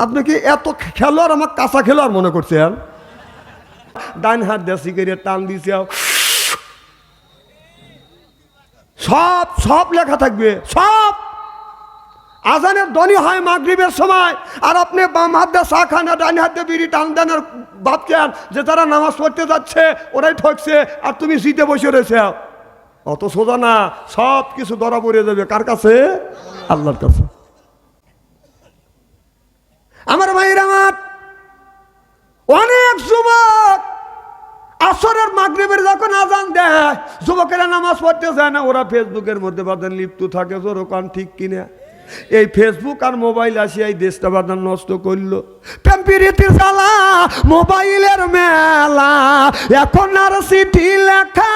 আপনি কি এত খেলোয়াড় আমার কাঁচা খেলোয়াড় মনে করছেন? ডাইন হাত দিয়ে সিগারেট টান দিছে, সব সব লেখা থাকবে, সব। আজানের ধ্বনি হয় মাগরিবের সময়, আর আপনি বাম হাত দিয়ে চা খান আর ডাইন হাত দিয়ে বিড়ি টান দেন আর ভাবছেন যে তারা নামাজ পড়তে যাচ্ছে ওরাই ঠকছে আর তুমি জিতে বসে রয়েছে। অত সোজা না, সব কিছু ধরা পড়ে যাবে। কার কাছে? আল্লাহর কাছে। আমার ভাইয়ের আমার অনেক যুবক আসরের মাগরিবের যখন আজান দেয়, যুবকেরা নামাজ পড়তে যায় না, ওরা ফেসবুকের মধ্যে বাদান লিপ্ত থাকে। জোরকান ঠিক কিনা? এই ফেসবুক আর মোবাইল আসিয়া এই দেশটা বাদান নষ্ট করলো। প্রেম প্রীতির জ্বালা, মোবাইলের মেলা, এখন আর চিঠি লেখা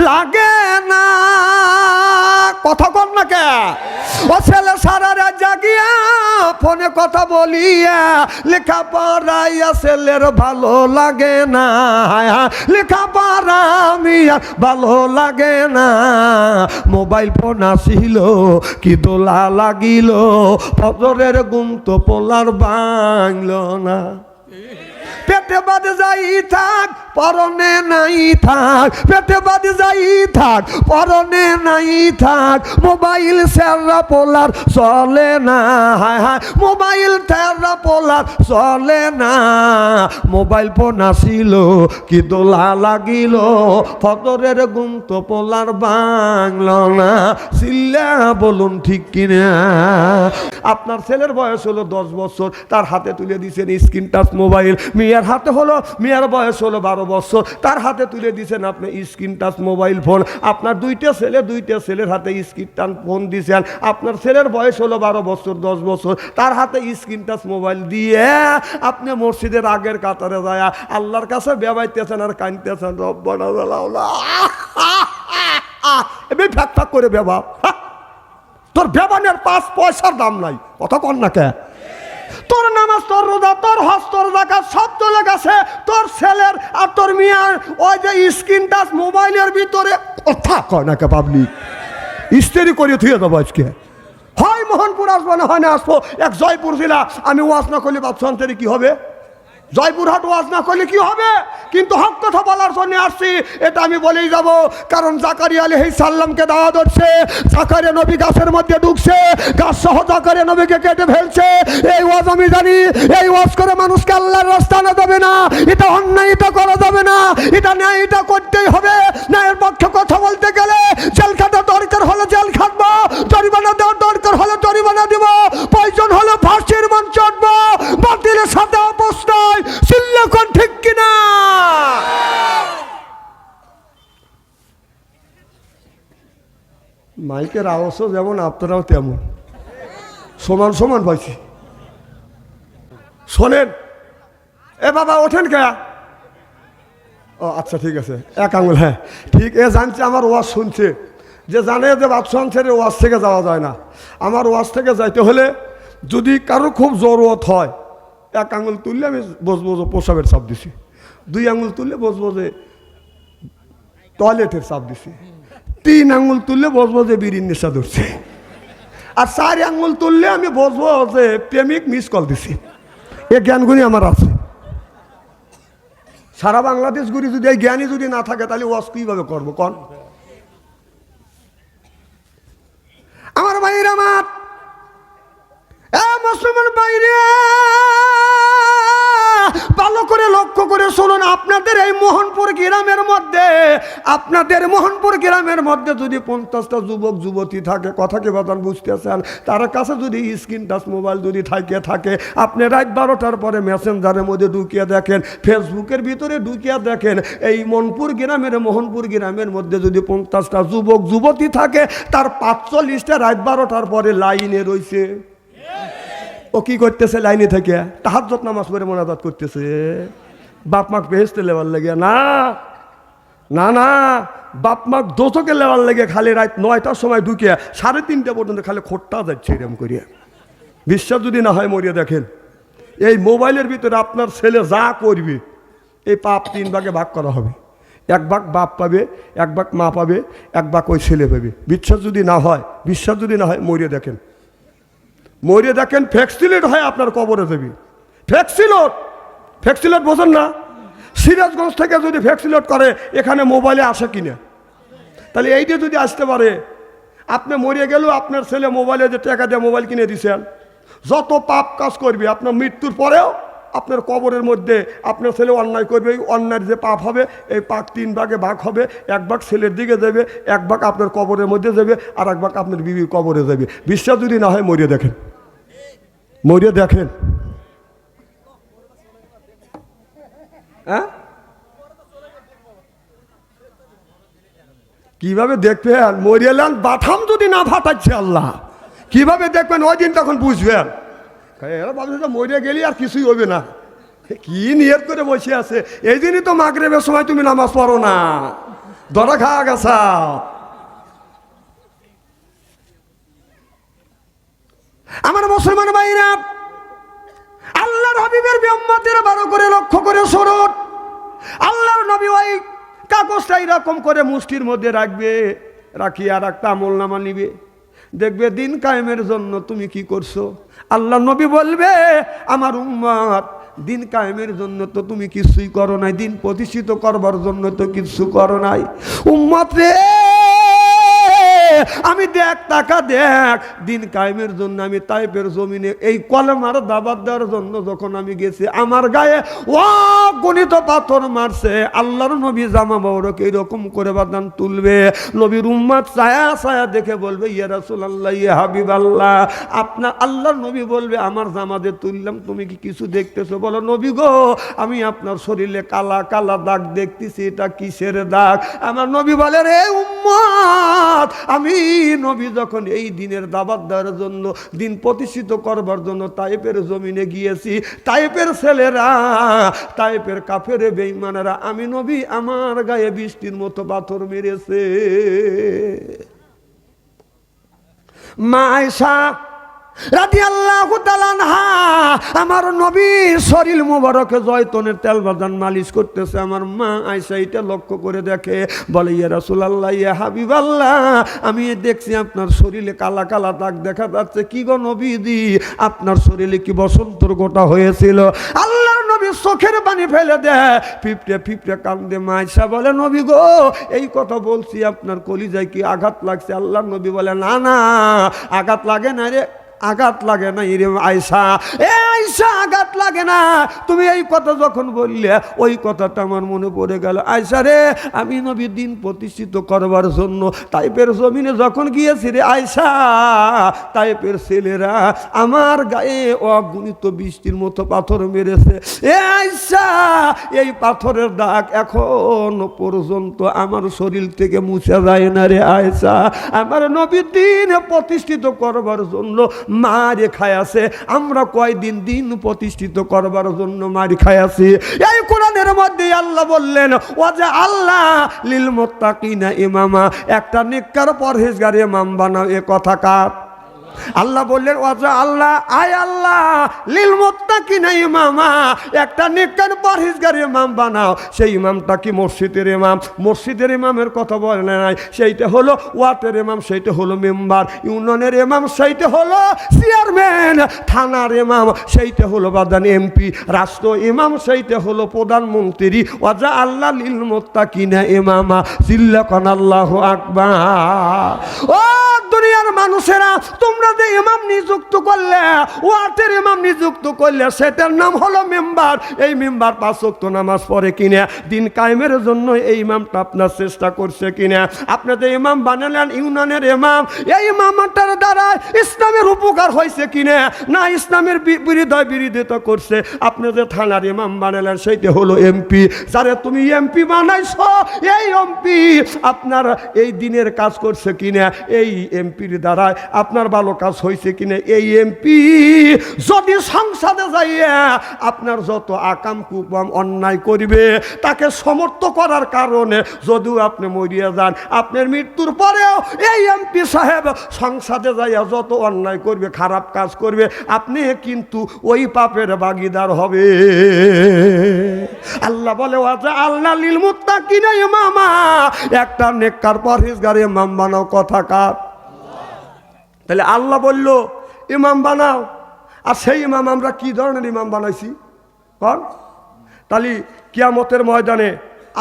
লাগে না। কথা কম না কে? ও ছেলে সারা রাত জাগিয়া ফোনে কথা বলিয়া লেখা পড়াইয়া ছেলের ভালো লাগে না, লেখা পড়া মিয়া ভালো লাগে না। মোবাইল ফোন আসিল কি দোলা লাগিল, ফজরের ঘুম তো পোলার ভাঙল না। পেটে বাদে যাই থাক পরনে নাই থাক, পেটে বাদে যাই থাক পরনে নাই থাক। মোবাইল সেরা পোলার চলে না, হায় হায় মোবাইল সেরা পোলার চলে না। মোবাইল ফোন আসিল কি দোলা লাগিল, ফজরের ঘুম তো পোলার ভাঙল না। চিল্লা বলুন ঠিক কিনা? আপনার ছেলের বয়স হলো 10 বছর, তার হাতে তুলে দিয়েছেন স্ক্রিন টাচ মোবাইল। মেয়ের হাতে হলো, মেয়ের বয়স হলো 12 বছর, তার হাতে তুলে দিয়েছেন আপনি স্ক্রিন টাচ মোবাইল ফোন। আপনার দুইটা ছেলের হাতে স্ক্রিন টাচ ফোন দিয়েছেন। আপনার ছেলের বয়স হলো 12 বছর, 10 বছর, তার হাতে স্ক্রিন টাচ মোবাইল দিয়ে আপনি মসজিদের আগের কাতারে যায় আল্লাহর কাছে বেবাইতেছেন আর কাঁদতেছেন, রব্বানা জালাউলা। এমনি ফ্যাক ফ্যাক করে বেবা, তোর বেবানের 5 পয়সার দাম নাই। কথা কন না কে? তোর নামাজ, তোর রোজা, তোর হজ, তোর যাকাত সব চলে গেছে তোর ছেলের আর তোর মিয়ার ওই যে স্ক্রিন টাচ মোবাইলের ভিতরে। কথা কয় না কে? পাবলিক ইস্তেরি করে থুয়ে দেবো আজকে। হয় মোহনপুর আসবো না হয় না আসবো। এক জয়পুর জেলা, আমি ওয়াজ না করলে বাদশান্তরে কি হবে? জয়পুরহাট ওয়াজ না করলে কি হবে? কিন্তু হক কথা বলার জন্য আসছি, এটা আমি বলেই যাব। কারণ জাকারিয়া আলাইহিস সালামকে দাওয়াত দিচ্ছে, জাকারিয়া নবী গাছের মধ্যে ঢুকছে, গাছ সহ জাকারিয়া নবীকে কেটে ফেলছে। এই ওয়াজ আমি জানি, এই ওয়াজ করে মানুষকে আল্লাহর রাস্তা আনা যাবে না। এটা অন্যায়, এটা করা যাবে না। এটা ন্যায়, এটা করতেই হবে। ন্যায়ের পক্ষে কথা বলতে গেলে জেল খাটা দরকার হলে জেল খাটবো, জরিমানা দেওয়ার দরকার হলে জরিমানা দিব, প্রয়োজন হলে ফাঁসির মঞ্চ চড়বো। বাতিলের সাথে আপোষ নাই। চিল্লাকন ঠিক কিনা? মাইকের আওয়াজও যেমন আপনারাও তেমন সমান সমান পাইছি। শোনেন, এ বাবা ওঠেন কে? ও আচ্ছা ঠিক আছে, এক আঙুল। হ্যাঁ ঠিক, এ জানছে আমার ওয়াজ শুনছে, যে জানে যে বাদশাহ ছেড়ে ওয়াজ থেকে যাওয়া যায় না। আমার ওয়াজ থেকে যাইতে হলে যদি কারো খুব জরুরত হয়, এক আঙুল তুললে আমি বসবো যে প্রসাবের চাপ দিছি, 2 আঙুল তুললে বসবো যে টয়লেটের চাপ দিছি, 3 আঙুল তুললে বসবো যে বিড়ির নেশা ধরছে, আর 4 আঙুল তুললে আমি বসবো যে প্রেমিক মিস কল দিছি। এ জ্ঞানগুলি আমার আছে। সারা বাংলাদেশ ঘুরি যদি এই জ্ঞানী যদি না থাকে তাহলে ওয়াজ কিভাবে করবো কন? আমার ভাইয়ের, আমার মুসলমান বাইরে ভালো করে লক্ষ্য করে শুনুন। আপনাদের এই মোহনপুর গ্রামের মধ্যে, আপনাদের মোহনপুর গ্রামের মধ্যে যদি 50টা যুবক যুবতী থাকে, কথা কি বাতান বুঝতেছেন? তার কাছে যদি স্ক্রিন টাচ মোবাইল যদি থাকে, আপনি রাত 12টার পরে মেসেঞ্জারের মধ্যে ঢুকিয়ে দেখেন, ফেসবুকের ভিতরে ঢুকিয়ে দেখেন, এই মোহনপুর গ্রামের মধ্যে যদি 50টা যুবক যুবতী থাকে, তার 45টা রাত 12টার পরে লাইনে রয়েছে। ও কি করতেছে? লাইনে থেকে তাহাজ্জুদ নামাজ পড়ে মোনাজাত করতেছে। বাপ মাক বেহেশতে লেবার লাগে না, না না, বাপ মাক দোজখে লেবার লাগে। খালি রাত 9টার সময় ঢুকে 3:30 পর্যন্ত খালি খোট্টা যাচ্ছে এরম করিয়া। বিশ্বাস যদি না হয় মরিয়া দেখেন, এই মোবাইলের ভিতরে আপনার ছেলে যা করবে, এই পাপ 3 ভাগে ভাগ করা হবে। 1 ভাগ বাপ পাবে, 1 ভাগ মা পাবে, 1 ভাগ ওই ছেলে পাবে। বিশ্বাস যদি না হয় মরিয়া দেখেন। মরে দেখেন ফ্যাক্সিলেট হয় আপনার কবরে যাবি। ফ্যাক্সিলেট বোঝেন না? সিরাজগঞ্জ থেকে যদি ফ্যাক্সিলেট করে এখানে মোবাইলে আসে কিনা? তাহলে এইটা যদি আসতে পারে, আপনি মরে গেলেও আপনার ছেলে মোবাইলে যে টাকা দিয়ে মোবাইল কিনে দিছেন, যত পাপ কাজ করবে আপনার মৃত্যুর পরেও আপনার কবরের মধ্যে আপনার ছেলে অন্যায় করবে, এই অন্যায়ের যে পাপ হবে এই পাপ 3 ভাগে ভাগ হবে। 1 ভাগ ছেলের দিকে যাবে, 1 ভাগ আপনার কবরের মধ্যে যাবে, আর 1 ভাগ আপনার বিবির কবরে যাবে। বিশ্বাস যদি না হয় মরিয়ে দেখেন, মরিয়ে দেখেন। হ্যাঁ, কিভাবে দেখবেন? মরিয়ালান বাথাম যদি না ফাটাচ্ছে আল্লাহ, কিভাবে দেখবেন? ওই দিন তখন বুঝবেন। এরা ভাবছে মরিয়া গেলি আর কিছুই হবে না, কি নিয়ত করে বসে আছে। এই দিনই তো মাগরিবের সময় তুমি নামাজ পড়ো না, ধরা খাওয়া গেছা। আমার মুসলমান ভাইরা, আল্লাহর হাবিবের উম্মতের ভালো করে লক্ষ্য করে শুনুন। আল্লাহর নবী ওই কাগজটা এরকম করে মুষ্টির মধ্যে রাখবে, রাখি আর একটা আমলনামা নিবে, দেখবে দিন কায়েমের জন্য তুমি কি করছো। আল্লাহ নবী বলবে, আমার উম্মত দিন কায়েমের জন্য তো তুমি কিছুই করো নাই, দিন প্রতিষ্ঠিত করবার জন্য তো কিছু করো নাই। উম্মত রে, আমি দেখ, টাকা দেখ, দিন কায়েমের জন্য আমি তাইফের জমিনে এই কলেমার দাওয়াত দেওয়ার জন্য যখন আমি গেছি, আমার গায়ে অগণিত পাথর মারছে। আল্লাহর নবী জামা বড়কে এরকম করে বাদান তুলবে, নবীর উম্মত ছায়া ছায়া দেখে বলবে, ইয়া রাসূলুল্লাহ, ইয়া হাবিবাল্লাহ। আপনার আল্লাহর নবী বলবে, আমার জামাতে তুললাম, তুমি কি কিছু দেখতেছো? বলো, নবী গো, আমি আপনার শরীরে কালা কালা দাগ দেখতেছি, এটা কিসের দাগ? আমার নবী বলে, রে উম্মত, আমি নবী যখন এই দিনের দাওয়াত দেওয়ার জন্য, দিন প্রতিষ্ঠিত করবার জন্য তাইফের জমিনে গিয়েছি, তাইফের ছেলেরা, তাইফের কাফের বেঈমানেরা, আমি নবী আমার গায়ে বৃষ্টির মতো পাথর মেরেছে। মা আয়েশা রাদিয়াল্লাহু তাআলা আনহা আমার নবীর শরীর মুবারকে জয়তুনের তেল বাদান মালিশ করতেছে। আমার মা আয়েশা এটা লক্ষ্য করে দেখে, বলে, ইয়া রাসূলুল্লাহ, ইয়া হাবিবাল্লাহ, আমি দেখছি আপনার শরীরে কালা কালা দাগ দেখা যাচ্ছে। কি গো নবীজি, আপনার শরীরে কি বসন্তর গোটা হয়েছিল? আল্লাহর নবী চোখের পানি ফেলে দেয়, ফিপটে ফিপটে কান্দে। মা আয়েশা বলে, নবী গো, এই কথা বলছি, আপনার কলিজায় কি আঘাত লাগছে? আল্লাহর নবী বলে, না না, আঘাত লাগে না রে, আঘাত লাগে না রে আয়েশা, এ আয়েশা, আঘাত লাগে না। তুমি এই কথা যখন বললে, ওই কথাটা আমার মনে পড়ে গেল। আয়েশা রে, আমি নবী দিন প্রতিষ্ঠিত করবার জন্য তাইফের জমিনে যখন গিয়েছি রে আয়েশা, তাইফের ছেলেরা আমার গায়ে অগণিত বৃষ্টির মতো পাথর মেরেছে। এ আয়েশা, এই পাথরের দাগ এখন পর্যন্ত আমার শরীর থেকে মুছে যায় না রে আয়েশা। আমার নবী দিন প্রতিষ্ঠিত করবার জন্য মারে খায়াছে, আমরা কয়দিন দিন প্রতিষ্ঠিত করবার জন্য মারি খায়াছি। এই কোরআনের মধ্যে আল্লাহ বললেন, ওয়াজা আল্লাহ লিল মুত্তাকিনা ইমামা, একটা নেককার পরহেজগার ইমাম বানাও। এ কথা কার? আল্লাহ বললেন, ওয়াজা আল্লাহ, আয় আল্লাহ লিল মুত্তাকিনা ইমামা, একটা নেককার পরহেজগার ইমাম বানাও। সেই ইমামটা কি? মসজিদের ইমাম। মসজিদের ইমামের কথা বলে নাই, সেইটা হলো ওয়ার্ডের ইমাম, সেইটা হলো মেম্বার। ইউনিয়নের ইমাম সেইটা হলো চেয়ারম্যান। থানার ইমাম সেইটা হলো বাদান এমপি। রাষ্ট্র ইমাম সেইটা হলো প্রধানমন্ত্রী। ওয়াজা আল্লাহ লিল মুত্তাকিনা ইমামা, জিল্লাকান আল্লাহু আকবার। ও দুনিয়ার মানুষেরা, তোমরা যে ইমাম নিযুক্ত করলে, ওয়ার্ডের ইমাম নিযুক্ত করলে, সেটার নাম হলো মেম্বার। এই মেম্বার 5 ওয়াক্ত নামাজ পড়ে কিনা? দিন কায়েমের জন্য এই ইমামটা আপনার চেষ্টা করছে কিনা? আপনি যে ইমাম বানালেন ইউনিয়নের ইমাম, এই ইমামটার দ্বারা ইসলামের উপকার হয়েছে কিনা? না, ইসলামের বিরোধিতা করছে। আপনি যে থানার ইমাম বানালেন, সেইটা হলো এমপি। যারে তুমি এমপি বানাইছো, এই এমপি আপনার এই দিনের কাজ করছে কিনা? এই এমপির দ্বারা আপনার ভালো কাজ হয়েছে কিনা? এই এমপি যদি সংসদে যাইয়া আপনার যত আকাম কুকাম অন্যায় করবে, তাকে সমর্থ করার কারণে যদিও আপনি মরিয়া যান, আপনার মৃত্যুর পরেও এই এমপি সাহেব সংসদে যাইয়া যত অন্যায় করবে, খারাপ কাজ করবে, আপনি কিন্তু ওই পাপের ভাগীদার হবে। আল্লাহ বলে, ওয়াজা আল্লাহ লিল মুত্তাকিনা ইমামা, একটা নেককার পরহেজগার ইমাম বানাও। কথা কার? তাহলে আল্লাহ বলল, ইমাম বানাও, আর সেই ইমাম আমরা কি ধরনের ইমাম বানাইছি কর? তাহলে কিয়ামতের ময়দানে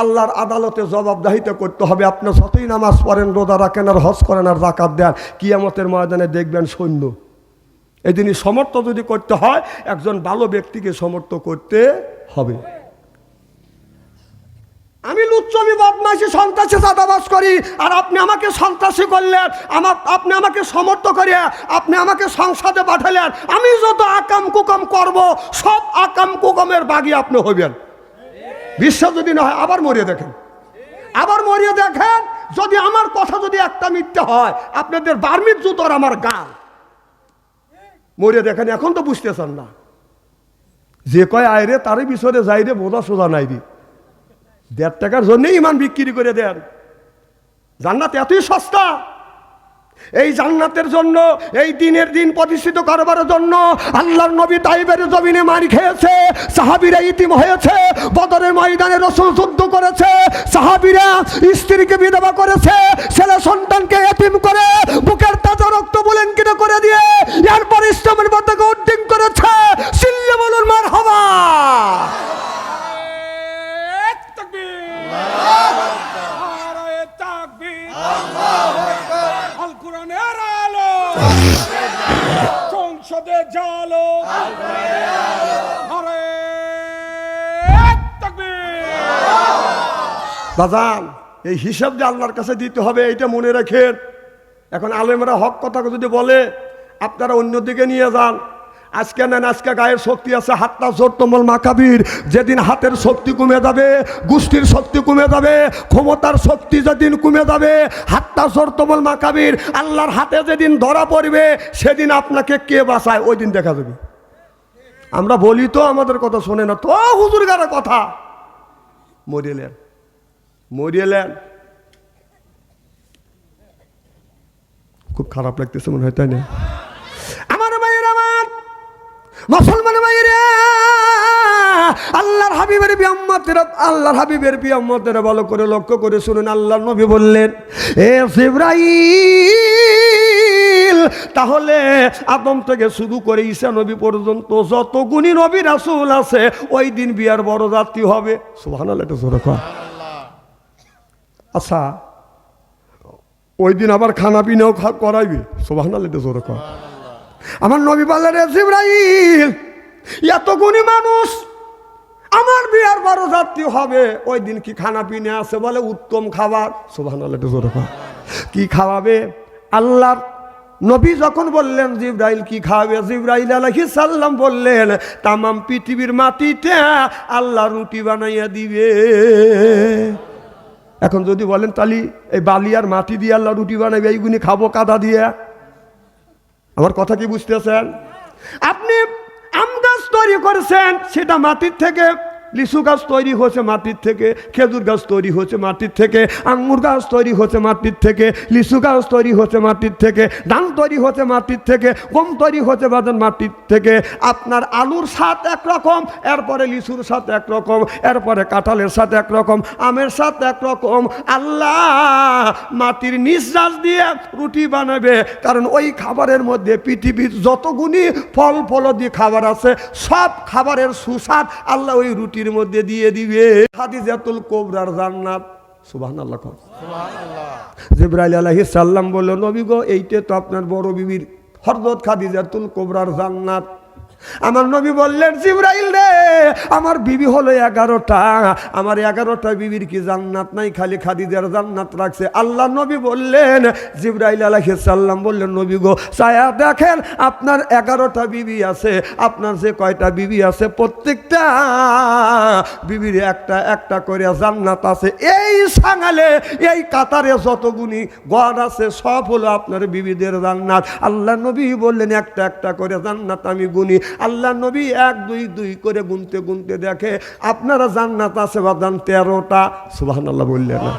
আল্লাহর আদালতে জবাবদাহিতা করতে হবে। আপনি যতই নামাজ পড়েন, রোজা রাখেন, আর হজ করেন, আর যাকাত দেন, কিয়ামতের ময়দানে দেখবেন সৈন্য। এই দিনই সমর্থ যদি করতে হয়, একজন ভালো ব্যক্তিকে সমর্থ করতে হবে। আমি লুচ্চমি বদমাইশি সন্ত্রাসী চাঁদাবাজ করি, আর আপনি আমাকে সন্ত্রাসী করলেন, আপনি আমাকে সমর্থ করিয়া আপনি আমাকে সংসদে পাঠালেন। আমি যত আকাম কুকাম করব, সব আকাম কুকামের বাগি আপনি হইবেন। বিশ্বাস যদি না হয় আবার মরিয়ে দেখেন, আবার মরিয়ে দেখেন। যদি আমার কথা যদি একটা মিথ্যে হয়, আপনাদের বার্মির জুতোর আমার গাল। মরিয়ে দেখেন, এখন তো বুঝতেছেন না। যে কয় আয়রে তারই পিছনে যাই রে, বোঝা সোজা নাই রে। 1.5 টাকার জন্যই ইমান বিক্রি করে দেন। জান্নাত এতই সস্তা। এই জান্নাতের জন্য, এই দিনের দিন প্রতিষ্ঠিত করবার জন্য আল্লাহর নবী তাইবের জমিনে মারি খেয়েছে, সাহাবীরা ইতিম হয়েছে, বদরের ময়দানে রাসূল যুদ্ধ করেছে, সাহাবীরা স্ত্রীকে বিধবা করেছে, ছেলে সন্তানকে এতিম করে বুকের তাজা রক্ত বলেন কিনে করে দিয়ে এরপর ইসলামের পতাকা উড্ডীন করেছে। চিল্লে বলুন মারহাবা। সংসদে জালো বাজান, এই হিসাব যে আল্লাহর কাছে দিতে হবে, এইটা মনে রাখেন। এখন আলেমরা হক কথা যদি বলে, আপনারা অন্যদিকে নিয়ে যান। আজকে নেন, আজকে গায়ের শক্তি আছে, হাতটা জোর তোমল মাকাবির। যেদিন হাতের শক্তি কমে যাবে, গোষ্ঠীর শক্তি কমে যাবে, ক্ষমতার শক্তি যেদিন কমে যাবে, হাতটা জোর তোমল মাকাবির আল্লাহর হাতে যেদিন ধরা পড়বে, সেদিন আপনাকে কে বাঁচায় ওই দিন দেখা যাবে। আমরা বলি তো, আমাদের কথা শোনে না তো হুজুর গারের কথা। মরিয়েলেন, মরিয়েলেন। খুব খারাপ লাগতেছে মনে হয়, তাই না? আমার ভাইয়ের, আমার মুসলমান ভাইয়েরা, আল্লাহর হাবিবের বিয়াম্মতেরা, আল্লাহর হাবিবের বিয়াম্মতেরা ভালো করে লক্ষ্য করে শুনুন। আল্লাহর নবী বললেন, এ জিবরাইল, তাহলে আদম থেকে শুরু করে ঈসা নবী পর্যন্ত যত গুণী নবী রাসূল আছে, ওই দিন বিয়ার বড় যাত্রী হবে। সুবহানাল্লাহ, এটা জোরে কর। আচ্ছা, ওই দিন আবার খানা পিনাও করাইবে। সুবহানাল্লাহ, এটা জোরে কর। আমার নবী বললেন, রে জিবরাইল, এত গুণী মানুষ, আমার বিয়ার বড় যাত্রী হবে, ওই দিন কি খানা পিনা আছে? বলে উত্তম খাবার। সুবহানাল্লাহ, এটা জোরে কর। কি খাওয়াবে? আল্লাহর নবী যখন বললেন জিবরাইল কি খাওয়াবে, জিবরাইল আলাইহিস সালাম বললেন, তামাম পৃথিবীর মাটিতে আল্লাহ রুটি বানাইয়া দিবে। এখন যদি বলেন তাহলে এই বালি আর মাটি দিয়ে আল্লাহ রুটি বানাবে, এইগুলি খাবো কাদা দিয়ে? আমার কথা কি বুঝতেছেন? আপনি আম গাছ তৈরি করেছেন, সেটা মাটির থেকে। লিচু গাছ তৈরি হচ্ছে মাটির থেকে, খেজুর গাছ তৈরি হচ্ছে মাটির থেকে, আঙ্গুর গাছ তৈরি হচ্ছে মাটির থেকে, লিচু গাছ তৈরি হচ্ছে মাটির থেকে, ধান তৈরি হচ্ছে মাটির থেকে, গম তৈরি হচ্ছে বাদাম মাটির থেকে। আপনার আলুর স্বাদ একরকম, এরপরে লিচুর স্বাদ একরকম, এরপরে কাঁঠালের স্বাদ একরকম, আমের স্বাদ একরকম। আল্লাহ মাটির নিঃশ্বাস দিয়ে রুটি বানাবে, কারণ ওই খাবারের মধ্যে পৃথিবীর যতগুলি ফল ফলাদি খাবার আছে, সব খাবারের সুস্বাদ আল্লাহ ওই রুটি মধ্যে দিয়ে দিবে। খাদিজাতুল কুবরার জান্নাত। সুবহানাল্লাহ। জিবরাইল আলাইহিস সালাম বলল, নবী গো, এইটা তো আপনার বড় বিবির হযরত খাদিজাতুল কুবরার জান্নাত। আমার নবী বললেন, জিবরাইল রে, আমার বিবি হলো 11টা, আমার 11টা বিবির কি জান্নাত নাই? খালি খাদিজার জান্নাত রাখছে। আল্লাহ নবী বললেন, জিবরাইল আলাইহিস সালাম বললেন, নবী গো, ছায়া দেখেন, আপনার 11টা বিবি আছে, আপনার যে কয়টা বিবি আছে, প্রত্যেকটা বিবির একটা একটা করে জান্নাত আছে। এই সাঙালে, এই কাতারে যতগুলি ঘর আছে, সব হলো আপনার বিবিদের জান্নাত। আল্লাহ নবী বললেন, একটা একটা করে জান্নাত আমি গুনি। আল্লাহ নবী 1 2 2 করে গুনতে গুনতে দেখে আপনারা জান্নাত আছে বাদান 13টা। সুবহানাল্লাহ বললেন না?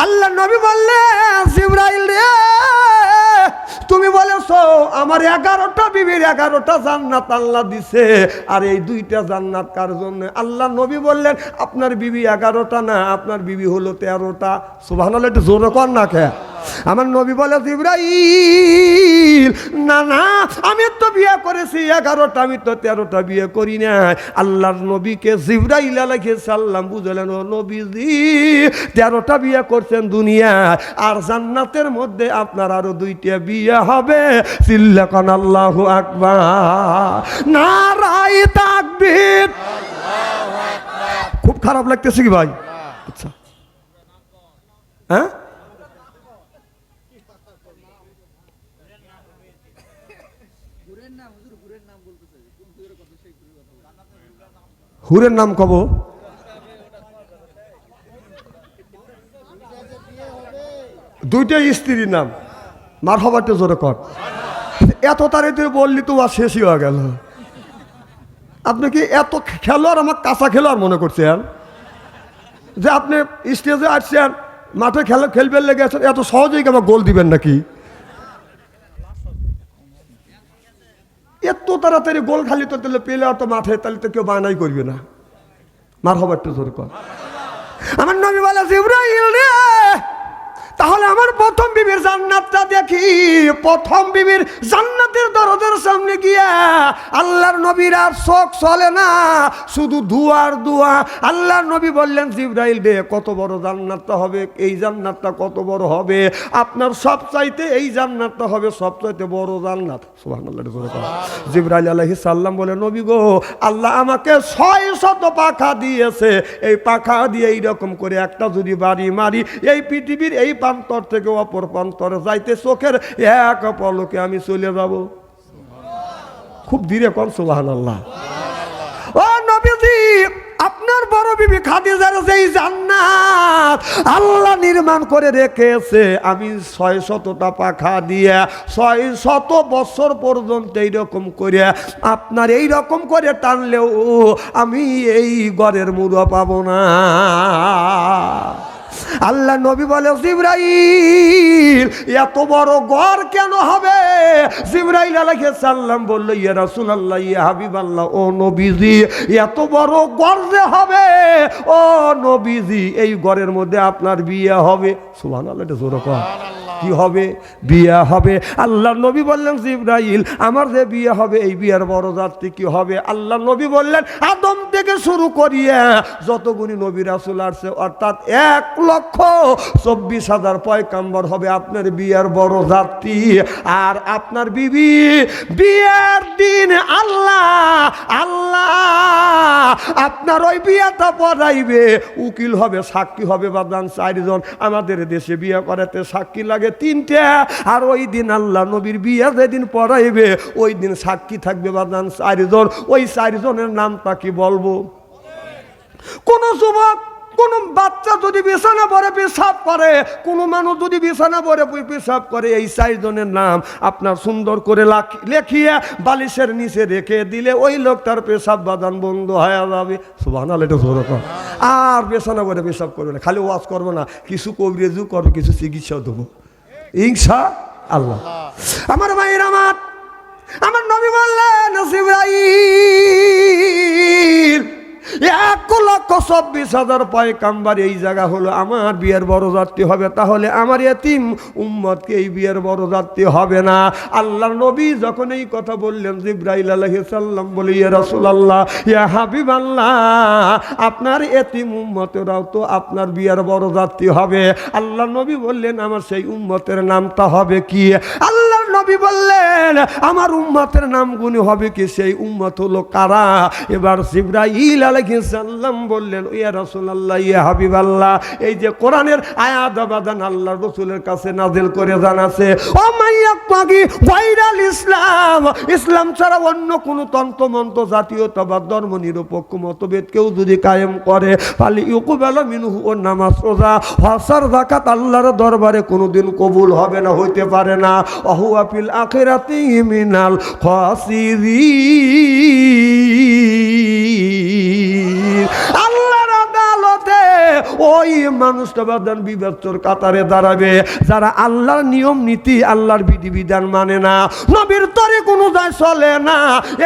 আল্লাহ নবী বললেন, জিবরাইল রে, তুমি বলেছো আমার 11টা বিবির 11টা জান্নাত আল্লাহ দিছে, আর এই 2টা জান্নাত কার জন্য? আল্লাহ নবী বললেন, আপনার বিবি 11টা না, আপনার বিবি হলো 13টা। সুবহানাল্লাহ, একটু জোরে কর না কে? আমার নবী বলে জিবরাইল, না না, আমি তো বিয়ে করেছি 11টা, আমি তো 13টা বিয়ে করি না। আল্লাহর নবীকে জিবরাইল আলাইহিস সালাম বুঝলেন, ও নবীজি 13টা বিয়ে করছেন দুনিয়ায়, আর জান্নাতের মধ্যে আপনার আরো 2টা বিয়ে হবে। চিল্লাকান আল্লাহু আকবার, নারায়ে তাকবীর। খুব খারাপ লাগতেছে কি ভাই? আচ্ছা, হ্যাঁ, হুরের নাম কব? দুইটা স্ত্রীর নাম। মারহাবাটা জোরে কর। এত তাড়াতাড়ি বললি তো আর শেষই হয়ে গেল। আপনি কি এত খেলোয়াড় আমার কাঁচা খেলোয়াড় মনে করছেন যে আপনি স্টেজে আসছেন, মাঠে খেলবেন লেগে আছেন, এত সহজেই কি আমার গোল দিবেন নাকি? এত তাড়াতাড়ি গোল খালি তো তাহলে পেলে আর তো মাঠে, তাহলে তো কেউ বায়নাই করবে না। মারহাবাটা জোরে কর। আমার নবী বলে, জিবরাইল রে, তাহলে আমার প্রথম বিবির জান্নাতটা দেখি। প্রথম বিবির জান্নাতের দরজার সামনে গিয়া আল্লাহর নবীর আর চোখ চলে না, শুধু দুয়ার দুয়া। আল্লাহর নবী বললেন, জিবরাইল রে, কত বড় জান্নাতটা হবে, এই জান্নাতটা কত বড় হবে, আপনার সবচাইতে এই জান্নাতটা হবে সবচাইতে বড় জান্নাত। সুবহানাল্লাহ। জিবরাইল আলাইহিস সালাম বলে, নবী গো, আল্লাহ আমাকে 600 পাখা দিয়েছে, এই পাখা দিয়ে এইরকম করে একটা যদি বাড়ি মারি, এই পৃথিবীর এই প্রান্তর থেকে অপর প্রান্তরে যাইতে চোখের এক পলকে আমি চলে যাব। খুব ধীরে কর সুবহানাল্লাহ। ও নবীজি, আপনার বড় বিবি খাদিজার যেই জান্নাত আল্লাহ নির্মাণ করে রেখেছে, আমি 600টা পাখা দিয়ে 600 বছর পর্যন্ত এইরকম করে আপনার এইরকম করে টানলেও আমি এই ঘরের মুড়ো পাবো না। আল্লাহ নবী বলে, জিবরাইল, এত বড় ঘর কেন হবে? জিবরাইল আলাইহিস সালাম বলল, ইয়া রাসূলুল্লাহ, ইয়া হাবিবাল্লাহ, ও নবীজি, এত বড় ঘর যে হবে, ও নবীজি, এই ঘরের মধ্যে আপনার বিয়ে হবে। সুবহানাল্লাহ, এটা জোরে কর। কি হবে? বিয়ে হবে। আল্লাহ নবী বললেন, জিবরাইল, আমার যে বিয়ে হবে, এই বিয়ের বড় জাতি কি হবে? আল্লাহ নবী বললেন, আদম থেকে শুরু করিয়া যতগুলি নবী রাসূল আসছে, অর্থাৎ 1,24,000 পয়গাম্বর হবে আপনার বিয়ের বড় জাতি। আর আপনার বিবি বিয়ের দিন আল্লাহ আপনার ওই বিয়েটা পড়াইবে, উকিল হবে, সাক্ষী হবে বাদান 4 জন। আমাদের দেশে বিয়ে করাতে সাক্ষী লাগে 3টে, আর ওই দিন আল্লাহ নবীর বিয়ে যেদিন পড়াইবে, ওই দিন সাক্ষী থাকবে বাদান 4 জন। ওই 4 জনের নামটা কি বলবো? কোন যুবক, কোন বাচ্চা যদি বিছানা পরে পেশাব করে, কোন মানুষ যদি বিছানা পরে পেশাব করে, এই 4 জনের নাম আপনার সুন্দর করে লেখিয়ে বালিশের নিচে রেখে দিলে ওই লোকটার পেশাব বাদান বন্ধ হয়ে যাবে। সুবহানাল্লাহ, এটা জোরে কর। আর বিছানা পরে পেশাব করবে না, খালি ওয়াজ করবো না, কিছু কবিরাজও করবো, কিছু চিকিৎসাও দেবো ইনশাআল্লাহ। আমার ভাইয়ের, আমার নবী বললেন, জিবরাইল, 1,24,000 পয়গাম্বর এই জায়গা হলো আমার বিয়ের বড় যাত্রী হবে, তাহলে আমার এতিম উম্মতকে এই বিয়ের বড় যাত্রী হবে না? আল্লাহর নবী যখন এই কথা বললেন, জিবরাইল আলাইহিস সালাম বলে, ইয়া রাসূলুল্লাহ, ইয়া হাবিবাল্লাহ, আপনার এতিম উম্মতেরাও তো আপনার বিয়ের বড় যাত্রী হবে। আল্লাহর নবী বললেন, আমার সেই উম্মতের নামটা হবে কি? আল্লাহর নবী বললেন, আমার উম্মতের নামগুলো হবে কি? সেই উম্মত হলো কারা? এবার জিবরাইল আলাইহিস সালাম বললেন, ইয়া রাসূলুল্লাহ, ইয়া হাবিবাল্লাহ, এই যে কোরআনের আয়াত আবাদান আল্লাহর রাসূলের কাছে নাযিল করে জানাছে, ও মাইয়াক্তাগি গায়রাল ইসলাম, ইসলাম ছাড়া অন্য কোন তন্ত্রমন্ত্র, জাতীয়তাবাদ, ধর্ম নিরপেক্ষ মতভেদ কেউ যদি কায়েম করে, ফালি ইউকবালা মিনহু, ও নামাজ, রোজা, হজ, যাকাত আল্লাহর দরবারে কোনোদিন কবুল হবে না, হইতে পারে না। ওয়া ফিল আখিরাতি মিনাল খাসিরিন, আল্লাহর আদালতে ওই মানুষটা বাদান বিবেচনার কাতারে দাঁড়াবে যারা আল্লাহর নিয়ম নীতি আল্লাহর বিধিবিধান মানে না, নবীর তরিক অনুযায়ী চলে না।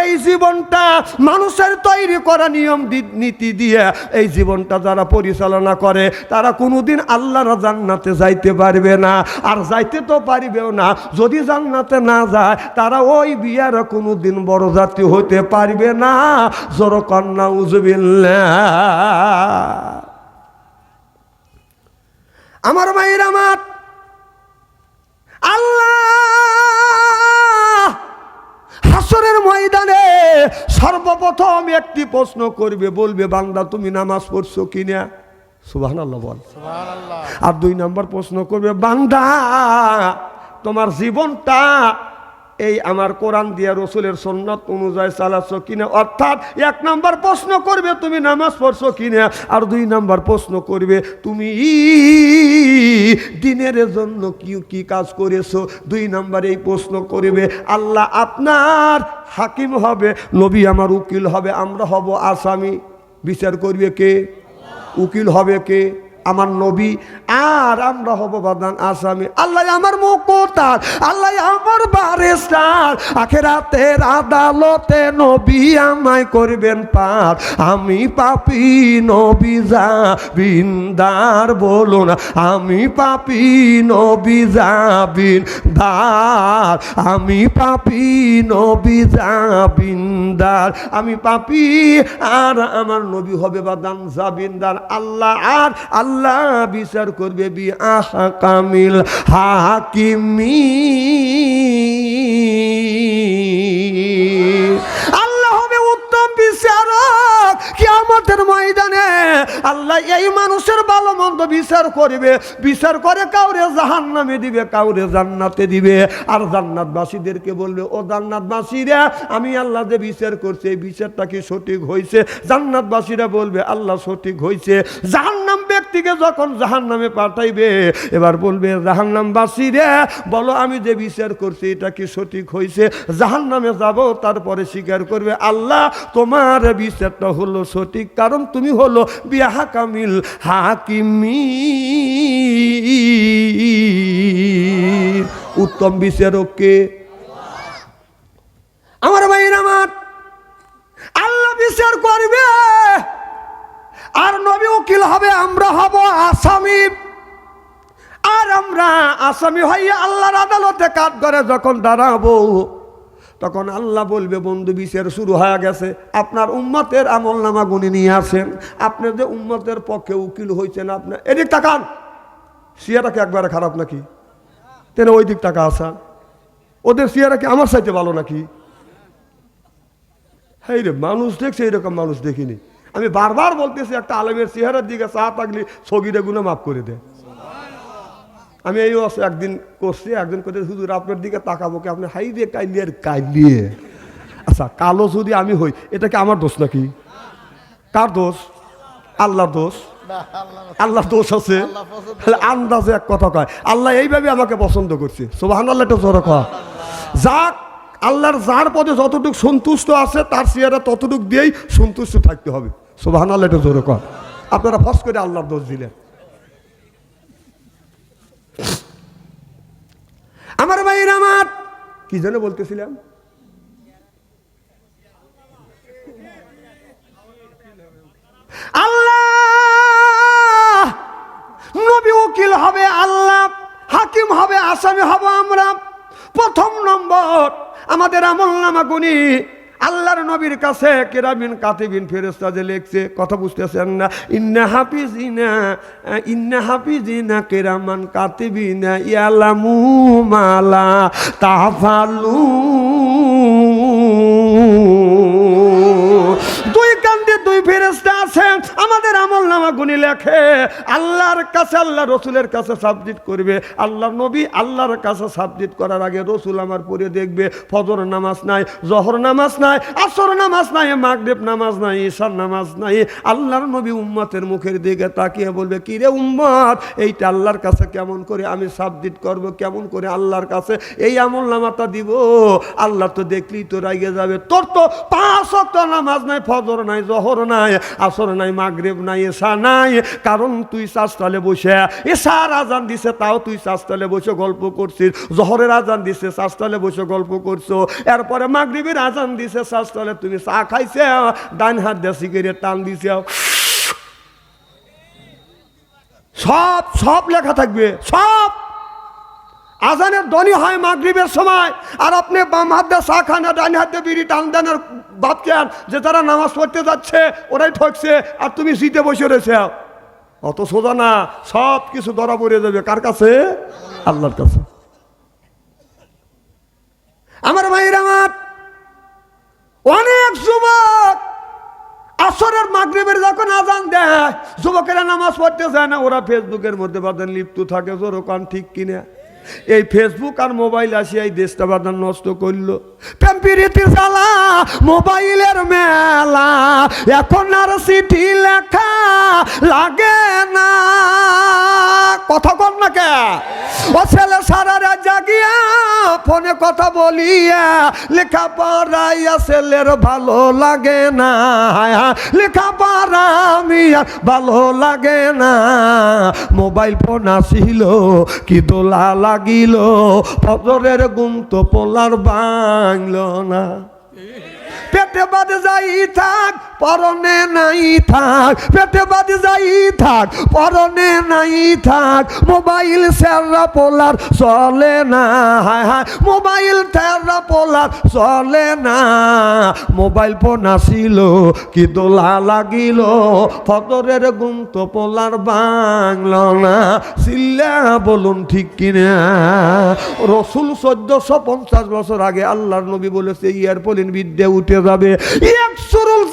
এই জীবনটা মানুষের তৈরি করা নিয়ম নীতি দিয়ে এই জীবনটা যারা পরিচালনা করে তারা কোনোদিন আল্লাহর জান্নাতে যাইতে পারবে না, আর যাইতে তো পারবেও না। যদি জান্নাতে না যায় তারা ওই বিয়ার কোনোদিন বড় জাতি হতে পারবে না। জোরে কন্যা উজবিল্লাহ। আমার মায়ের আমার আল্লাহ হাসরের ময়দানে সর্বপ্রথম একটি প্রশ্ন করবে, বলবে বান্দা তুমি নামাজ পড়ছো কিনা? সুবহানাল্লাহ বল। আর 2 নম্বর প্রশ্ন করবে, বান্দা তোমার জীবনটা এই আমার কোরআন দিয়া রসুলের সুন্নাত অনুযায়ী চালাচ্ছ কিনা। অর্থাৎ 1 নম্বর প্রশ্ন করবে তুমি নামাজ পড়ছো কিনা, আর 2 নম্বর প্রশ্ন করবে তুমি দিনের জন্য কি কাজ করেছো। 2 নম্বর এই প্রশ্ন করবে। আল্লাহ আপনার হাকিম হবে, নবী আমার উকিল হবে, আমরা হব আসামি। বিচার করবে কে? উকিল হবে কে? আমার নবী, আর আমরা হব বাদান আসামি। আল্লাহ আমার মুকুতার, আল্লাহ আমার বারিস্টার, আখিরাতের আদালতে নবী আমায় করবেন পার। আমি পাপী নবী জাবিনদার, বলুন আমি পাপী নবী জাবিনদার, আমি পাপী নবী জাবিনদার, আমি পাপী আর আমার নবী হবে বাদান জাবিনদার। আল্লাহ আর আল্লাহ বিচার করবে বি আহকামিল হাকিমি। আল্লাহ হবে উত্তম বিচারক কিয়ামতের ময়দানে। আল্লাহ এই মানুষের ভালো মন্দ বিচার করবে, বিচার করে কাউরে জাহান্নামে দিবে, কাউরে জান্নাতে দিবে। আর জান্নাতবাসীদেরকে বলবে, ও জান্নাতবাসীরা আমি আল্লাহ যে বিচার করছি এই বিচারটা কি সঠিক হয়েছে? জান্নাতবাসীরা বলবে আল্লাহ সঠিক হয়েছে। জাহান্নাম ব্যক্তিকে যখন জাহান্নামে পাঠাইবে, এবার বলবে জাহান্নামবাসীরা বলো আমি যে বিচার করছি এটা কি সঠিক হয়েছে? জাহান্নামে যাব, তারপরে স্বীকার করবে আল্লাহ তোমার বিচারটা হলো সঠিক, কারণ তুমি হলো বিহাকামিল হাকিমি, উত্তম বিচারক কে? আমার ভাইয়ের আমার আল্লাহ বিচার করবে, আর নবী উকিল হবে, আমরা হব আসামি। আর আমরা আসামি হইয়া আল্লাহর আদালতে কাঠগড়ে যখন দাঁড়াবো, তখন আল্লাহ বলবে বন্ধু বিচার শুরু হয়ে গেছে, আপনার উম্মতের আমলনামা গুনে নিয়ে আসেন। আপনি যে উম্মতের পক্ষে উকিল হয়েছেন, আপনার এদিক তাকান, সিয়ারা কি একবারে খারাপ নাকি? তেন ওই দিক টাকা আসা, ওদের সিয়ারা কি আমার চাইতে ভালো নাকি? হ্যাঁ রে, মানুষ দেখছে এরকম মানুষ দেখিনি। আমি বারবার বলতেছি একটা আলেমের চেহারার দিকে চা থাকলে সগিরে গুলো মাফ করে দেয়। আমি এই একদিন করছি, একদিন করতে হুজুর আপনার দিকে তাকাবো কি? আপনি হাই রে কাইলিয়ার কাইলিয়ে। আচ্ছা কালো যদি আমি হই, এটা কি আমার দোষ নাকি? কার দোষ? আল্লাহর দোষ। আল্লাহর দোষ আছে, আন্দাজে এক কথা কয়। আল্লাহ এইভাবে আমাকে পছন্দ করছে। সুবহানাল্লাহ, এটা জোরে কয়। যাক আল্লাহর যার পদে যতটুকু সন্তুষ্ট আছে তার চেহারা ততটুকু দিয়েই সন্তুষ্ট থাকতে হবে। সুবহানাল্লাহ, এটা জোরে কয়। আপনারা ফস করে আল্লাহর দোষ দিলেন। আমার ভাইয়ের আমার কি যেন বলতেছিলাম, আল্লাহ নবী উকিল হবে, আল্লাহ হাকিম হবে, আসামি হব আমরা। প্রথম নম্বর আমাদের আমলনামা গুনি আল্লাহর নবীর কাছে কিরামিন কাতিবিন ফেরেশতা যে লিখছে, কথা বুঝতেছেন না? ইন্না হাফিজিনা কিরামান কাতিবিনা ইয়ালামু মালা তাফালু। দুই কান্দে দুই ফেরেশতা আছে, আমাদের আমলনামা গুনি লেখে। আল্লাহর কাছে, আল্লাহ রসুলের কাছে সাবমিট করবে। আল্লাহ নবী আল্লাহর কাছে সাবমিট করার আগে রসুল আমার পরে দেখবে ফজর নামাজ নাই, জহর নামাজ নাই, আসর নামাজ নাই, মাগরিব নামাজ নাই, ঈশার নামাজ নাই। আল্লাহর নবী উম্মতের মুখের দিকে তাকিয়ে বলবে, কি রে উম্মত, এইটা আল্লাহর কাছে কেমন করে আমি সাবমিট করব, কেমন করে আল্লাহর কাছে এই আমলনামাটা দিব? আল্লাহ তো দেখলেই তো রাগে যাবে। তোর তো 5 ওয়াক্ত নামাজ নাই, ফজর নাই, জহর নাই, আসর নাই, মাগরিব নাই, ঈশা উঠা নাই, কারণ তুই চাষতলে বসে এশার আজান দিছে তাও তুই চাষতলে বসে গল্প করছিস, জোহরের আজান দিছে চাষতলে বসে গল্প করছো, এরপরে মাগরিবের আজান দিছে চাষতলে তুমি চা খাইছে, ডান হাত দিয়ে সিগারেট টান দিছে, সব সব লেখা থাকবে সব। আজানের ধ্বনি হয় মাগরিবের সময়, আর আপনি বাম হাত দিয়ে চা খান আর ডান হাত দিয়ে বিড়ি টান দেন আর ভাবছেন যে তারা নামাজ পড়তে যাচ্ছে ওরাই ঠকছে আর তুমি জিতে বসে রয়েছে। অত সোজা না, সব কিছু ধরা পড়ে যাবে কার কাছে? আল্লাহর কাছে। আমার ভাইয়ের আমার অনেক যুবক আসরের মাগরিবের যখন আজান দেয় যুবকেরা নামাজ পড়তে যায় না, ওরা ফেসবুকের মধ্যে বাদান লিপ্ত থাকে। জোরকান ঠিক কিনা? এই ফেসবুক আর মোবাইল আসিয়া এই দেশটা বাদান নষ্ট করলো। প্রেম প্রীতির জ্বালা, মোবাইলের মেলা, এখন আর চিঠি লেখা লাগে না। কথা কর না কে? ও ছেলে সারা রাত জাগিয়া ফোনে কথা বলিয়া লেখা পড়াইয়া ছেলের ভালো লাগে না, লেখা পড়া আমি ভালো লাগে না। মোবাইল ফোন আসিল কি দোলা লাগিল, ফজরের ঘুম তো পোলার ভাঙল না। পেটে বাদে যাই থাক পরনে নাই থাক, পেটে বাদে যাই থাক পরনে নাই থাক, মোবাইল সেরা পোলার চলে না, হায় হায় মোবাইল সেরা পোলার চলে না। মোবাইল ফোন আসিল কি দোলা লাগিল, ফজরের ঘুম তো পোলার ভাঙল না। চিল্লা বলুন ঠিক কিনা? রসুল 1450 বছর আগে আল্লাহর নবী বলেছে এয়ারপোলিন বিদ্যা উঠে যাবে, একসুরুল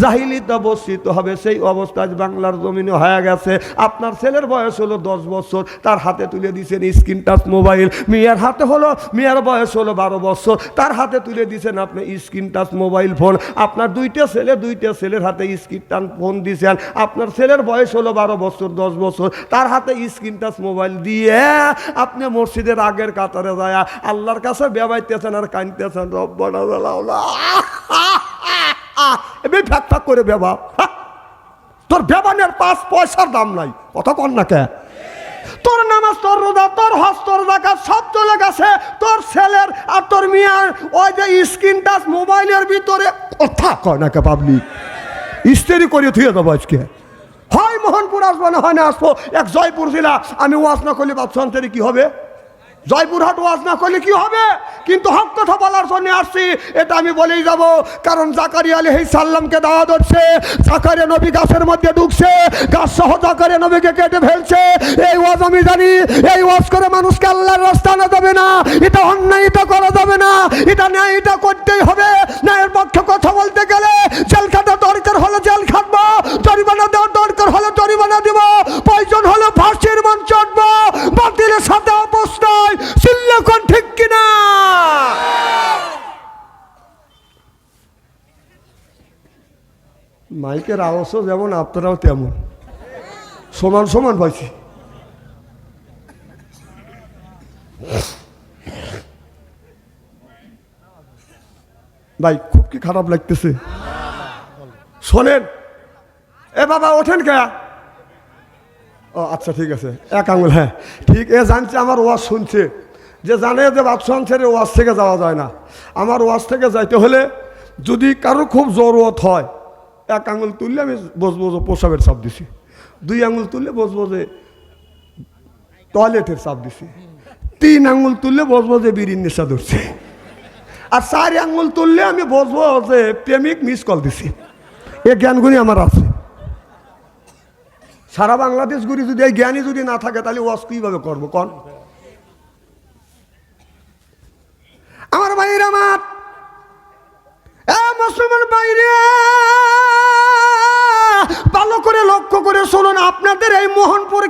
জাহিলিতে বর্ষিত হবে। সেই অবস্থা বাংলার জমিনে হয়ে গেছে। আপনার ছেলের বয়স হলো 10 বছর, তার হাতে তুলে দিয়েছেন স্ক্রিন টাচ মোবাইল। মেয়ের হাতে হলো, মেয়ের বয়স হলো 12 বছর, তার হাতে তুলে দিয়েছেন আপনি স্ক্রিন টাচ মোবাইল ফোন। আপনার দুইটা ছেলের হাতে স্ক্রিন টাচ ফোন দিয়েছেন। আপনার ছেলের বয়স হলো 12 বছর 10 বছর, তার হাতে স্ক্রিন টাচ মোবাইল দিয়ে আপনি মসজিদের আগের কাতারে যায় আল্লাহর কাছে বেবাইতেছেন আর কাঁদতেছেন, রব্বানা জালাউলা ফ্যাক ফ্যাক করে বেবা। তোর বেবানের 5 পয়সার দাম নাই। কথা কন না কে? তোর নামাজ, তোর রোজা, তোর হজ, তোর যাকাত সব চলে গেছে তোর ছেলের আর তোর মিয়ার ওই যে স্ক্রিন টাচ মোবাইলের ভিতরে। কথা কয় না কে? পাবলিক ইস্তেরি করে থুয়ে দেবো আজকে। হয় মোহনপুর আসবো না হয় না আসবো। এক জয়পুর জেলা, আমি ওয়াজ না করলে বাদশাহী কি হবে? জয়পুরহাট ওয়াজ না করলে কি হবে? কিন্তু হক কথা বলার জন্য আসছি, এটা আমি বলেই যাব। কারণ জাকারিয়া আলাইহিস সালামকে দাওয়াত হচ্ছে, জাকারিয়া নবী গাছের মধ্যে ঢুকছে, গাছ সহ জাকারিয়া নবীকে কেটে ফেলছে। এই ওয়াজ আমি জানি, এই ওয়াজ করে মানুষকে আল্লাহর রাস্তা আনা যাবে না। এটা অন্যায়, এটা করা যাবে না। এটা ন্যায়, এটা করতেই হবে। ন্যায়ের পক্ষে কথা বলতে গেলে জেল খাটা দরকার হলে জেল খাটবো, জরিমানা দেওয়ার দরকার হলে জরিমানা দিব, প্রয়োজন হলে ফাঁসির মঞ্চে উঠবো। বাতিলের সাথে আপোষ নাই। চিল্লাকন ঠিক কিনা? মাইকের আওয়াজও যেমন আপনারাও তেমন সমান সমান পাইছি। ভাই খুব কি খারাপ লাগতেছে? শোনেন, এ বাবা ওঠেন কে? ও আচ্ছা ঠিক আছে, এক আঙুল। হ্যাঁ ঠিক, এ জানছে আমার ওয়াজ শুনছে, যে জানে যে বাদশাহ ছেড়ে ওয়াজ থেকে যাওয়া যায় না। আমার ওয়াজ থেকে যাইতে হলে যদি কারো খুব জরুরত হয়, এক আঙুল তুললে আমি বসবো যে প্রসাবের চাপ দিছি, 2 আঙুল তুললে বসবো যে টয়লেটের চাপ দিছি, 3 আঙুল তুললে বসবো যে বিড়ির নেশা ধরছে, আর 4 আঙুল তুললে আমি বসবো যে প্রেমিক মিস কল দিছি। এ জ্ঞানগুলি আমার আছে। সারা বাংলাদেশ ঘুরি যদি এই জ্ঞানী যদি না থাকে তাহলে ওয়াজ কিভাবে করবো কন? আমার ভাইয়ের আমার মুসলমান বাইরে ভালো করে লক্ষ্য করে শুনুন। আপনাদের এই মোহনপুর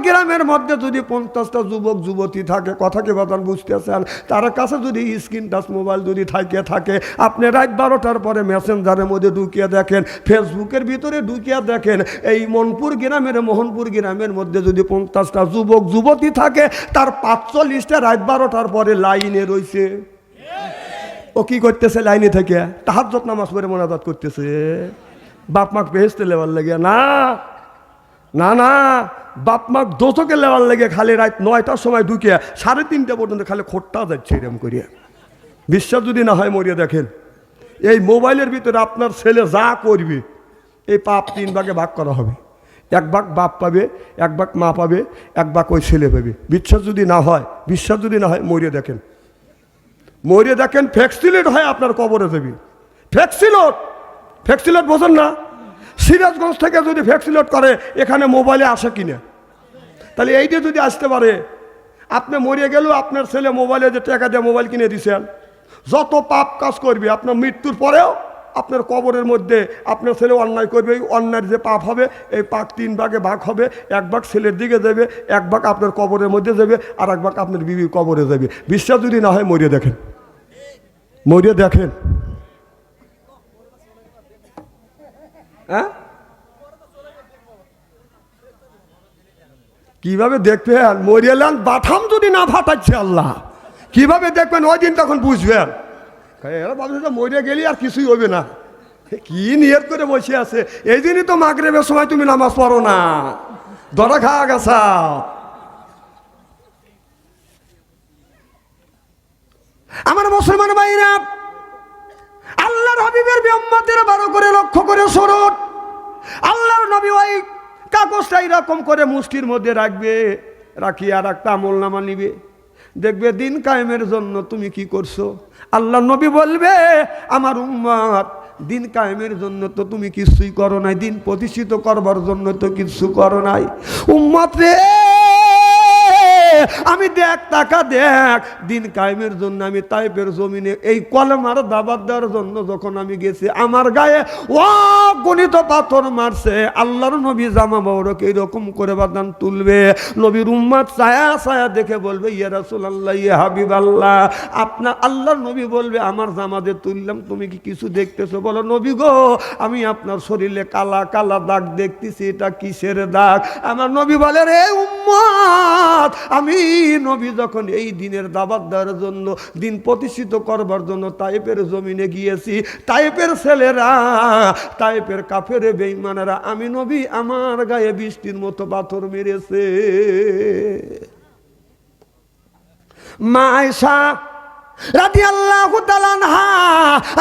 গ্রামের মধ্যে যদি 50টা যুবক যুবতী থাকে, কথা কি বাতান বুঝতেছেন? তার কাছে যদি স্ক্রিন টাচ মোবাইল যদি থাকে, আপনি রাত 12টার পরে মেসেঞ্জারের মধ্যে ঢুকিয়ে দেখেন, ফেসবুকের ভিতরে ঢুকিয়ে দেখেন, এই মোহনপুর গ্রামের মধ্যে যদি 50টা যুবক যুবতী থাকে, তার 45টা রাত 12টার পরে লাইনে রয়েছে। ও কি করতেছে লাইনে থেকে তাহাজ্জুদ নামাজ পড়ে মোনাজাত করতেছে বাপ মাক বেহেশতে লেবার লেগে না না না বাপ মাক দোচকে লেবার লেগে খালি রাত 9টার সময় ঢুকে 3:30 পর্যন্ত খালি খোট্টা যাচ্ছে এরকম করিয়া। বিশ্বাস যদি না হয় মরিয়া দেখেন এই মোবাইলের ভিতরে আপনার ছেলে যা করবে এই পাপ 3 ভাগে ভাগ করা হবে। 1 ভাগ বাপ পাবে, 1 ভাগ মা পাবে, 1 ভাগ ওই ছেলে পাবে। বিশ্বাস যদি না হয় মরিয়া দেখেন ফ্যাক্সিলেট হয় আপনার কবরে দেবে। ফ্যাক্সিলেট বোঝেন না? সিরাজগঞ্জ থেকে যদি ফ্যাক্সিলেট করে এখানে মোবাইলে আসে কিনা? তাহলে এইটা যদি আসতে পারে আপনি মরিয়ে গেলেও আপনার ছেলে মোবাইলে যে টাকা দিয়ে মোবাইল কিনে দিয়েছেন, যত পাপ কাজ করবে আপনার মৃত্যুর পরেও আপনার কবরের মধ্যে আপনার ছেলে অন্যায় করবে, এই অন্যায়ের যে পাপ হবে এই পাপ 3 ভাগে ভাগ হবে। 1 ভাগ ছেলের দিকে যাবে, 1 ভাগ আপনার কবরের মধ্যে যাবে, আর 1 ভাগ আপনার বিবির কবরে যাবে। বিশ্বাস যদি না হয় মরিয়ে দেখেন হ্যাঁ কিভাবে দেখবেন? মরিয়ালান বাথাম যদি না ফাটাচ্ছে আল্লাহ কিভাবে দেখবেন? ওই দিন তখন বুঝবেন। এরা ভাবছে মরিয়া গেলি আর কিছুই হবে না, কি নিয়ত করে বসে আছে। এই দিনই তো মাগরিবের সময় তুমি নামাজ পড়ো না, ধরা খাওয়া গেছা। আমার মুসলমান ভাইরা, আল্লাহর হাবিবের উম্মতের ভালো করে লক্ষ্য করে শুনুন। আল্লাহর নবী ওই কাগজটা এরকম করে মুষ্টির মধ্যে রাখবে, রাখি আর একটা আমলনামা নিবে, দেখবে দিন কায়েমের জন্য তুমি কি করছো। আল্লাহর নবী বলবে আমার উম্মত দিন কায়েমের জন্য তো তুমি কিছুই করো নাই, দিন প্রতিষ্ঠিত করবার জন্য তো কিছু করো নাই। উম্মত রে আমি দেখ টাকা দেখ, দিন কায়েমের জন্য আমি তাইফের জমিনে এই কলমার দাওয়াত দেওয়ার জন্য যখন আমি গেছি আমার গায়ে অগণিত পাথর মারছে। আল্লাহর নবী জামা বড়কে এরকম করে বাদান তুলবে, নবীর উম্মত ছায়া ছায়া দেখে বলবে ইয়া রাসূলুল্লাহ ইয়া হাবিবাল্লাহ। আপনার আল্লাহর নবী বলবে আমার জামা দিয়ে তুললাম, তুমি কি কিছু দেখতেছো? বলো নবী গো আমি আপনার শরীরে কালা কালা দাগ দেখতেছি, এটা কিসের দাগ? আমার নবী বলে রে উম্মত আমি নবী যখন এই দিনের দাওয়াত দেওয়ার জন্য দিন প্রতিষ্ঠিত করবার জন্য তাইফের জমিনে গিয়েছি, তাইফের ছেলেরা তাইফের কাফের বেঈমানেরা আমি নবী আমার গায়ে বৃষ্টির মতো পাথর মেরেছে। মা আয়েশা রাদিয়াল্লাহু তাআলা আনহা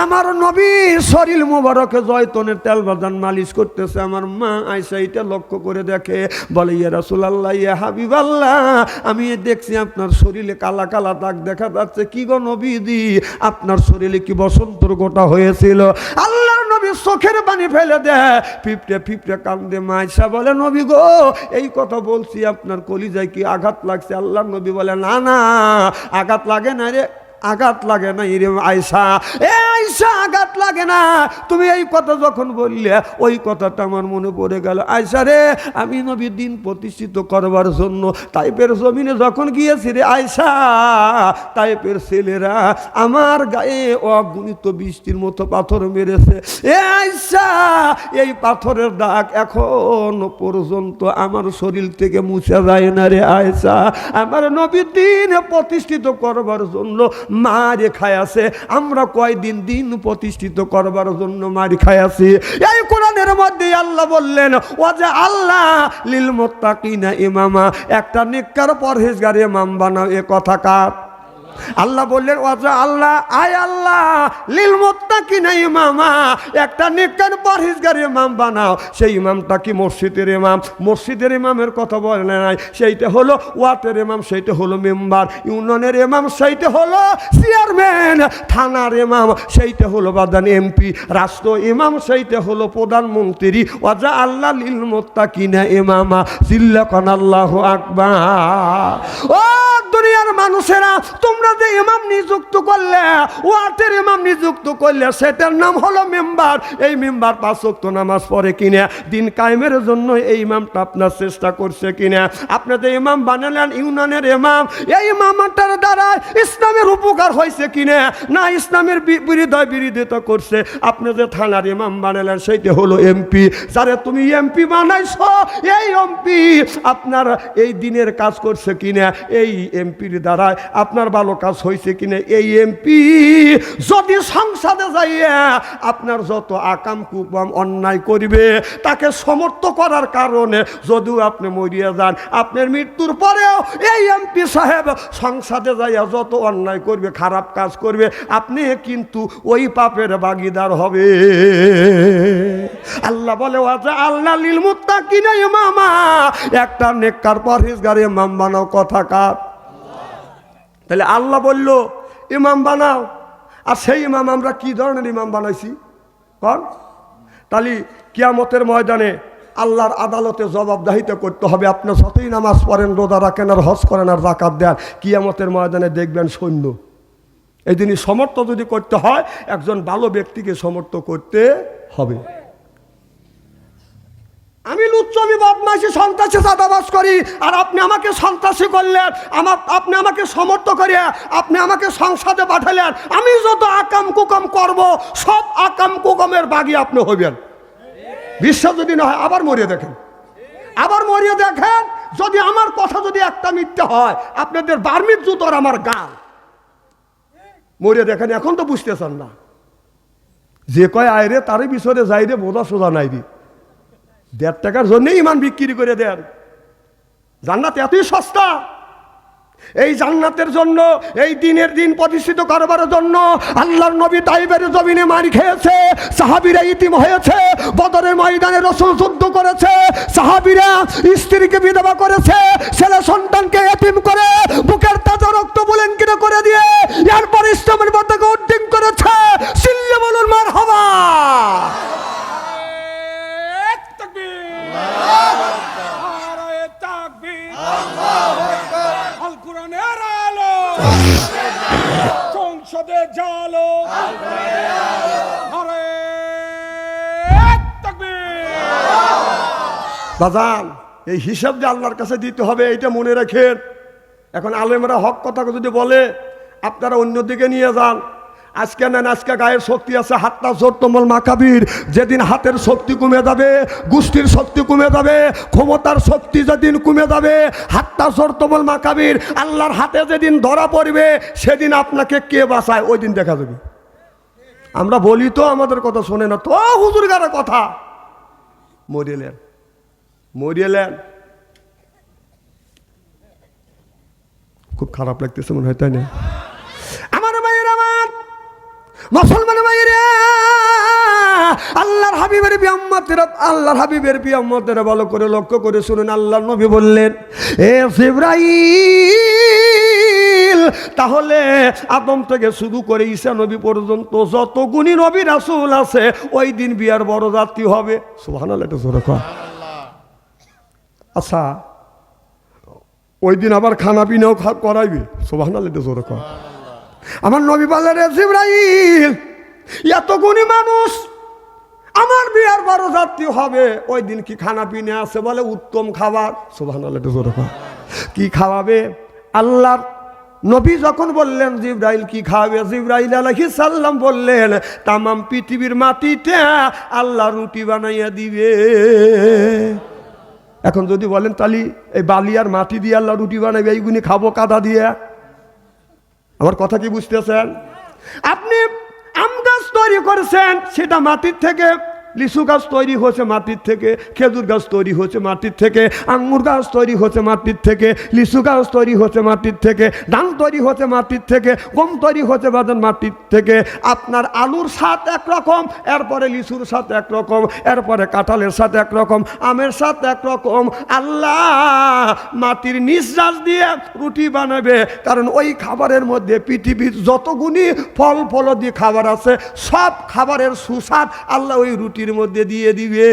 আমার নবীর শরীর মোবারকে জয়তুনের তেল বাদান মালিশ করতেছে। আমার মা আয়েশা এটা লক্ষ্য করে দেখে, বলে ইয়া রাসূলুল্লাহ ইয়া হাবিবাল্লাহ আমি দেখছি আপনার শরীরে কালা কালা দাগ দেখা যাচ্ছে, কি গো নবীজি আপনার শরীরে কি বসন্তর গোটা হয়েছিল? আল্লাহর নবী চোখের পানি ফেলে দেয়, ফিপটে ফিপটে কান্দে। মা আয়েশা বলে নবী গো এই কথা বলছি আপনার কলিজায় কি আঘাত লাগছে? আল্লাহর নবী বলে না না আঘাত লাগে না রে, আঘাত লাগে না রে আয়েশা, এ আয়েশা আঘাত লাগে না। তুমি এই কথা যখন বললে ওই কথাটা আমার মনে পড়ে গেল। আয়েশা রে আমি নবী দিন প্রতিষ্ঠিত করবার জন্য তাইফের জমিনে যখন গিয়েছি রে আয়েশা, তাইফের ছেলেরা আমার গায়ে অগণিত বৃষ্টির মতো পাথর মেরেছে। এ আয়েশা এই পাথরের দাগ এখনো পর্যন্ত আমার শরীর থেকে মুছে যায় না রে আয়েশা। আমার নবী দিন প্রতিষ্ঠিত করবার জন্য মারে খায়াছে, আমরা কয়দিন দিন প্রতিষ্ঠিত করবার জন্য মারি খায়াছি। এই কোরআনের মধ্যে আল্লাহ বললেন ওয়াজা আল্লাহ লিল মুত্তাকিনা ইমামা, একটা নেককার পরহেজগার ইমাম বানাও। এ কথা কার? আল্লাহ বললেন ওয়াজা আল্লাহ আয় আল্লাহ লিল মুত্তাকিনা ইমামা, একটা নেককার পরহেজগার ইমাম বানাও। সেই ইমামটা কি? মসজিদের ইমাম। মসজিদের ইমামের কথা বলে নাই, সেইটা হলো ওয়ার্ডের ইমাম, সেইটা হলো মেম্বার। ইউনিয়নের ইমাম সেইটা হলো চেয়ারম্যান। থানার ইমাম সেইটা হলো বাদান এমপি। রাষ্ট্র ইমাম সেইটা হলো প্রধানমন্ত্রী। ওয়াজা আল্লাহ লিল মুত্তাকিনা ইমামা, জিল্লাকান আল্লাহু আকবার। ও দুনিয়ার মানুষেরা তোমরা যে ইমাম নিযুক্ত করলে, ওয়ার্ডের ইমাম নিযুক্ত করলে, সেটার নাম হলো মেম্বার। এই মেম্বার 5 ওয়াক্ত নামাজ পড়ে কিনা? দিন কায়েমের জন্য এই ইমামটা আপনার চেষ্টা করছে কিনা? আপনি যে ইমাম বানালেন ইউনিয়নের ইমাম, এই ইমামটার দ্বারা ইসলামের উপকার হয়েছে কিনা? না ইসলামের বিরোধিতা করছে। আপনি যে থানার ইমাম বানালেন সেইটা হলো এমপি। যারে তুমি এমপি বানাইছো এই এমপি আপনার এই দিনের কাজ করছে কিনা? এই এমপির দ্বারায় আপনার ভালো কাজ হয়েছে কিনা, এই এমপি যদি সংসদে যাইয়া আপনার যত আকাম কুকাম অন্যায় করবে তাকে সমর্থ করার কারণে যদিও আপনি মরিয়া যান, আপনার মৃত্যুর পরেও এই এমপি সাহেব সংসদে যাইয়া যত অন্যায় করবে, খারাপ কাজ করবে, আপনি কিন্তু ওই পাপের ভাগীদার হবে। আল্লাহ বলে আল্লাহ লিল মুত্তাকিনা ইমামা, একটা নেককার পরহেজগার ইমাম বানাও। কথা কার? তাহলে আল্লাহ বলল ইমাম বানাও, আর সেই ইমাম আমরা কি ধরনের ইমাম বানাইছি কর? তাহলে কিয়ামতের ময়দানে আল্লাহর আদালতে জবাবদাহিতা করতে হবে। আপনি যতই নামাজ পড়েন, রোজা রাখেন, আর হজ করেন, আর যাকাত দেন, কিয়ামতের ময়দানে দেখবেন সৈন্য। এই জিনিস সমর্থ যদি করতে হয়, একজন ভালো ব্যক্তিকে সমর্থ করতে হবে। আমি লুচ্চমি বদমাইশি সন্ত্রাসী চাঁদাবাজ করি, আর আপনি আমাকে সন্ত্রাসী করলেন, আপনি আমাকে সমর্থ করিয়া আপনি আমাকে সংসদে পাঠালেন, আমি যত আকাম কুকাম করব সব আকাম কুকামের ভাগী আপনি হইবেন। বিশ্বাস যদি না হয় আবার মরিয়ে দেখেন, আবার মরিয়ে দেখেন। যদি আমার কথা যদি একটা মিথ্যে হয়, আপনাদের বার্মির জুতোর আমার গাল। মরিয়ে দেখেন, এখন তো বুঝতেছেন না। যে কয় আয়রে তারই বিষয়ে যাই রে, বোঝা সোজা নাই রে। 1.5 টাকার জন্য ইমান বিক্রি করে দেন। জান্নাত এতই সস্তা। এই জান্নাতের জন্য, এই দিনের দিন প্রতিষ্ঠিত করবার জন্য আল্লাহর নবী তাইবের জমিনে মার খেয়েছে, সাহাবীরা ইতিম হয়েছে, বদরের ময়দানে রাসূল যুদ্ধ করেছে, সাহাবীরা স্ত্রীকে বিধবা করেছে, ছেলে সন্তানকে এতিম করে বুকের তাজা রক্ত বুলেন কিনে করে দিয়ে এরপর ইসলামের পতাকা উড্ডীন করেছে। চিল্লে বলুন মারহাবা। সংসদে জালো বাজান, এই হিসাব যে আল্লাহর কাছে দিতে হবে এটা মনে রাখেন। এখন আলেমরা হক কথা যদি বলে, আপনারা অন্যদিকে নিয়ে যান। আজকে নেন, আজকে গায়ের শক্তি আছে, হাতটা জোর তোমল মাকাবির। যেদিন হাতের শক্তি কমে যাবে, গোষ্ঠীর শক্তি কমে যাবে, ক্ষমতার শক্তি যেদিন কমে যাবে, হাতটা জোর তোমল মাকাবির আল্লাহর হাতে যেদিন ধরা পড়বে, সেদিন আপনাকে কে বাঁচায় ওই দিন দেখা যাবে। আমরা বলি তো আমাদের কথা শোনে না তো, হুজুরগারের কথা। মরিয়েলেন, মরিয়েলেন। খুব খারাপ লাগতেছে মনে হয়, তাই না? আমার মায়ের, আমার মুসলমান মায়েরা, আল্লাহর হাবিবের বিয়াম্মতেরা, আল্লাহর হাবিবের বিয়াম্মতেরা ভালো করে লক্ষ্য করে শুনুন। আল্লাহর নবী বললেন, এ জিবরাইল, তাহলে আদম থেকে শুরু করে ঈসা নবী পর্যন্ত যত গুণী নবী রাসূল আছে, ওই দিন বিয়ার বড় যাত্রী হবে। সুবহানাল্লাহ, এটা জোরে কর। আচ্ছা, ওই দিন আবার খানা পিনাও করাইবে। সুবহানাল্লাহ, এটা জোরে কর। আমার নবী বললেন, রে জিবরাইল, এত গুণী মানুষ, আমার বিয়ার বড় যাত্রী হবে, ওই দিন কি খানা পিনা আছে? বলে উত্তম খাবার। সুবহানাল্লাহ, এটা জোরে কর। কি খাওয়াবে? আল্লাহর নবী যখন বললেন জিবরাইল কি খাওয়াবে, জিবরাইল আলাইহিস সালাম বললেন, তামাম পৃথিবীর মাটিতে আল্লাহ রুটি বানাইয়া দিবে। এখন যদি বলেন তাহলে এই বালি আর মাটি দিয়ে আল্লাহ রুটি বানাবে, এইগুলি খাবো কাদা দিয়ে? আমার কথা কি বুঝতেছেন? আপনি আম গাছ তৈরি করেছেন, সেটা মাটির থেকে। লিচু গাছ তৈরি হয়েছে মাটির থেকে, খেজুর গাছ তৈরি হয়েছে মাটির থেকে, আঙ্গুর গাছ তৈরি হয়েছে মাটির থেকে, লিচু গাছ তৈরি হয়েছে মাটির থেকে, ধান তৈরি হয়েছে মাটির থেকে, গম তৈরি হয়েছে বাজার মাটির থেকে। আপনার আলুর স্বাদ একরকম, এরপরে লিচুর স্বাদ একরকম, এরপরে কাঁঠালের স্বাদ একরকম, আমের স্বাদ একরকম। আল্লাহ মাটির নিঃশ্বাস দিয়ে রুটি বানাবে, কারণ ওই খাবারের মধ্যে পৃথিবীর যতগুলি ফল ফলদি খাবার আছে, সব খাবারের সুস্বাদ আল্লাহ ওই রুটি মধ্যে দিয়ে দিবে।